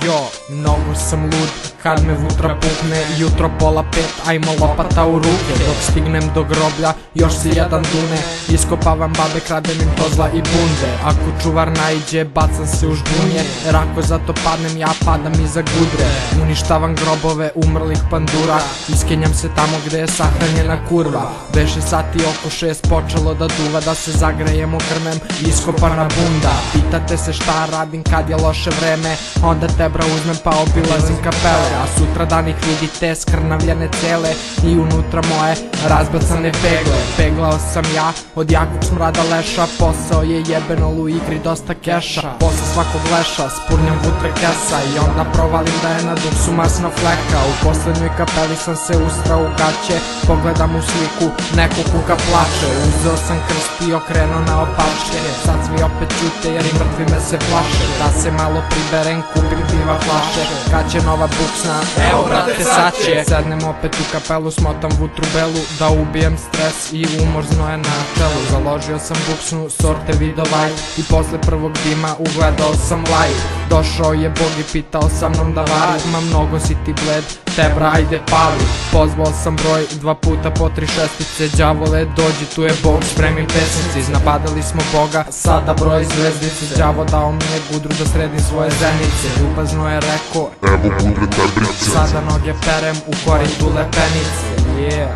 Jo, mnogo sam lud kad me vutra pukne. Jutro pola 5, ajmo lopata u ruke. Dok stignem do groblja, još se jedan dune. Iskopavam babe, kradem im kozla i bunde. Ako čuvar naiđe, bacam se u žbunje. Jer ako zato padnem, ja padam iza gudre. Uništavam grobove umrlih pandura. Iskenjam se tamo gde je sahranjena kurva. Beše sati oko 6, počelo da duva. Da se zagrejemo krmem, iskopana bunda. Pitate se šta radim kad je loše vreme, onda tebra uzmem pa obilazim kapele. A sutra dan ih vidite skrnavljene cele i unutra moje razbacane pegle. Peglao sam ja od jakog smrada leša. Posao je jebeno u igri dosta keša. Posle svakog leša spurnjam vutre kesa i onda provalim da je na duksu masna fleka. U poslednjoj kapeli sam se ustrao u gaće. Pogledam u sliku, neko kuka plače. Uzeo sam krst i okrenuo na opačke. Sad svi opet ćute jer i mrtvi me se plaše. Da se malo priberem, kupim piva flaše. Kad će nova buksna, evo brate sad će. Sednem opet u kapelu, smotam vutru belu. Da ubijem stres i umor znoje na čelu. Založio sam buksnu sorte vidovaj i posle prvog dima ugledao sam laj. Došao je Bog i pitao sa mnom da vari. Ma mnogo si ti bled, tebra ajde pali. Pozvao sam broj 2 puta po 3 šestice. Đavole dođi, tu je Bog, spremi pesnici. Napadali smo Boga, sada broj zvezdice. Đavo dao mi je gudru da sredim svoje zenice. Ljubazno je rekao, evo gudre tebrice. Sada noge perem u koritu lepenice. Yeah,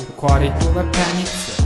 u koritu lepenice.